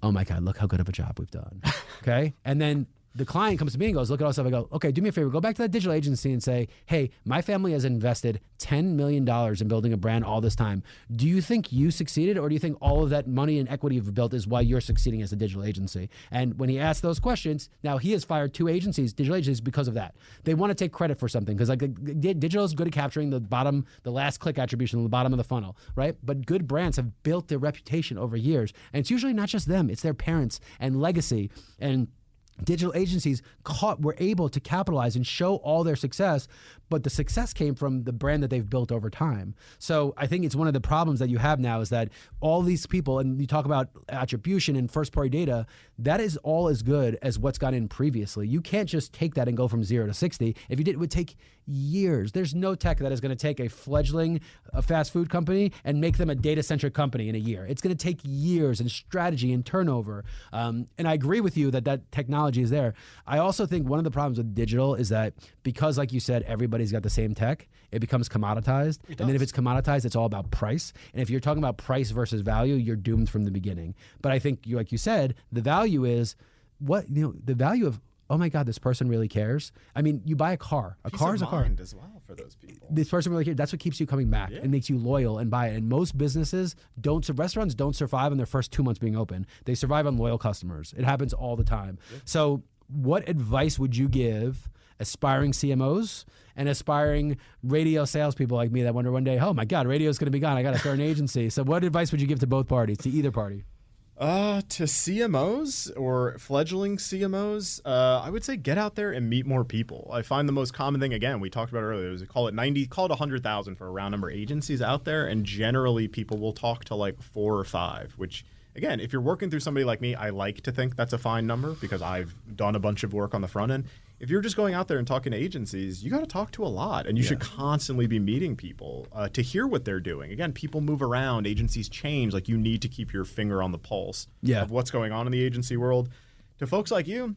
oh my God, look how good of a job we've done, okay? And then the client comes to me and goes, look at all stuff. I go, okay, do me a favor. Go back to that digital agency and say, hey, my family has invested $10 million in building a brand all this time. Do you think you succeeded, or do you think all of that money and equity you've built is why you're succeeding as a digital agency? And when he asked those questions, now he has fired 2 agencies, digital agencies, because of that. They want to take credit for something because digital is good at capturing the last click attribution on the bottom of the funnel, right? But good brands have built their reputation over years. And it's usually not just them. It's their parents and legacy. And digital agencies were able to capitalize and show all their success, but the success came from the brand that they've built over time. So I think it's one of the problems that you have now is that all these people, and you talk about attribution and first-party data, that is all as good as what's gone in previously. You can't just take that and go from 0 to 60. If you did, it would take years. There's no tech that is going to take a fledgling fast food company and make them a data-centric company in a year. It's going to take years and strategy and turnover. And I agree with you that technology is there. I also think one of the problems with digital is that because, like you said, everybody's got the same tech, it becomes commoditized. And then if it's commoditized, it's all about price. And if you're talking about price versus value, you're doomed from the beginning. But I think, like you said, the value is the value of, oh my God, this person really cares. I mean, you buy a car. A car is a car. As well for those people. This person really cares. That's what keeps you coming back and makes you loyal and buy it. And most businesses restaurants don't survive on their first 2 months being open. They survive on loyal customers. It happens all the time. Yeah. So what advice would you give aspiring CMOs and aspiring radio salespeople like me that wonder one day, oh my God, radio's going to be gone. I got to start an agency. So what advice would you give to both parties, to either party? To CMOs or fledgling CMOs, I would say get out there and meet more people. I find the most common thing, again, we talked about earlier, was call it 100,000 for a round number of agencies out there, and generally people will talk to like 4 or 5, which, again, if you're working through somebody like me, I like to think that's a fine number because I've done a bunch of work on the front end. If you're just going out there and talking to agencies, you got to talk to a lot, and you should constantly be meeting people to hear what they're doing. Again, people move around, agencies change. Like, you need to keep your finger on the pulse of what's going on in the agency world. To folks like you,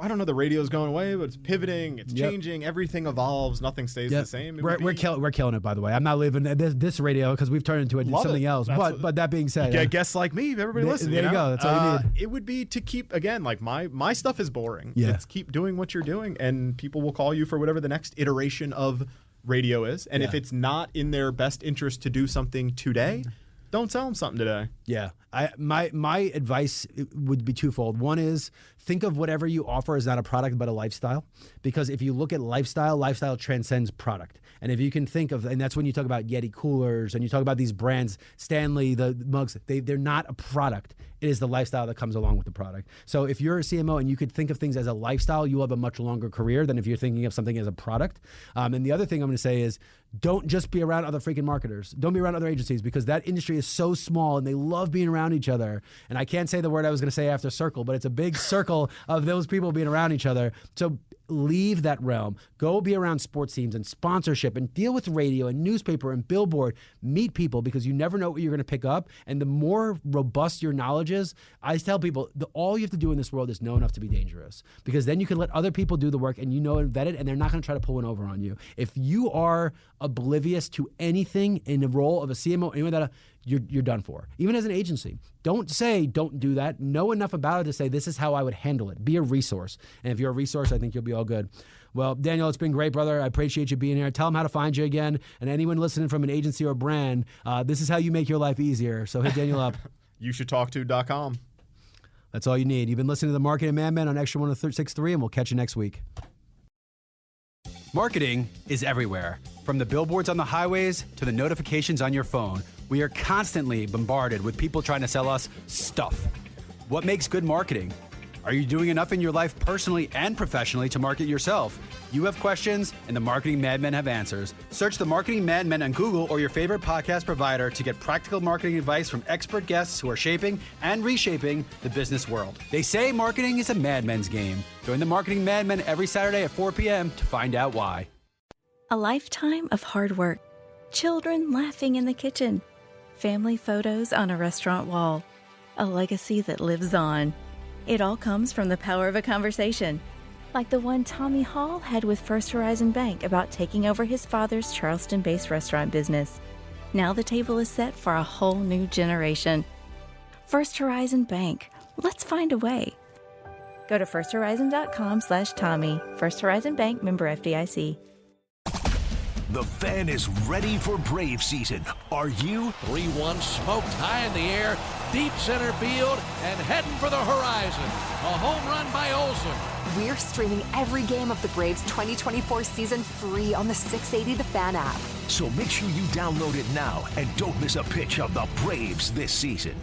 I don't know, the radio's going away, but it's pivoting, it's changing, everything evolves, nothing stays the same. We're killing it, by the way. I'm not leaving this radio because we've turned into something else. But that being said, guests like me, everybody listen. There you go. That's all you need. It would be to keep, again, like my stuff is boring. Yeah. It's keep doing what you're doing, and people will call you for whatever the next iteration of radio is. And if it's not in their best interest to do something today, don't sell them something today. Yeah. My advice would be twofold. One is think of whatever you offer as not a product but a lifestyle, because if you look at lifestyle transcends product. And if you can think of, and that's when you talk about Yeti coolers and you talk about these brands, Stanley, the mugs, they're not a product. It is the lifestyle that comes along with the product. So if you're a CMO and you could think of things as a lifestyle, you'll have a much longer career than if you're thinking of something as a product. And the other thing I'm going to say is don't just be around other freaking marketers. Don't be around other agencies, because that industry is so small and they love being around each other. And I can't say the word I was going to say after circle, but it's a big circle of those people being around each other. So leave that realm. Go be around sports teams and sponsorship and deal with radio and newspaper and billboard. Meet people, because you never know what you're going to pick up. And the more robust your knowledge is, I tell people, all you have to do in this world is know enough to be dangerous, because then you can let other people do the work and you know and vet it, and they're not going to try to pull one over on you. If you are oblivious to anything in the role of a CMO, anyone that you're done for. Even as an agency, don't say don't do that. Know enough about it to say this is how I would handle it. Be a resource. And if you're a resource, I think you'll be all good. Well, Daniel, it's been great, brother. I appreciate you being here. Tell them how to find you again. And anyone listening from an agency or brand, this is how you make your life easier. So hit Daniel up. YouShouldTalkTo.com. That's all you need. You've been listening to the Marketing Madmen on Extra 106.3, and we'll catch you next week. Marketing is everywhere. From the billboards on the highways to the notifications on your phone, we are constantly bombarded with people trying to sell us stuff. What makes good marketing? Are you doing enough in your life personally and professionally to market yourself? You have questions, and the Marketing Madmen have answers. Search the Marketing Madmen on Google or your favorite podcast provider to get practical marketing advice from expert guests who are shaping and reshaping the business world. They say marketing is a madman's game. Join the Marketing Madmen every Saturday at 4 p.m. to find out why. A lifetime of hard work, children laughing in the kitchen, family photos on a restaurant wall, a legacy that lives on. It all comes from the power of a conversation, like the one Tommy Hall had with First Horizon Bank about taking over his father's Charleston-based restaurant business. Now the table is set for a whole new generation. First Horizon Bank. Let's find a way. Go to firsthorizon.com/Tommy. First Horizon Bank, member FDIC. The fan is ready for Brave season. Are you? 3-1 smoked high in the air, deep center field, and heading for the horizon. A home run by Olsen. We're streaming every game of the Braves 2024 season free on the 680 The Fan app. So make sure you download it now and don't miss a pitch of the Braves this season.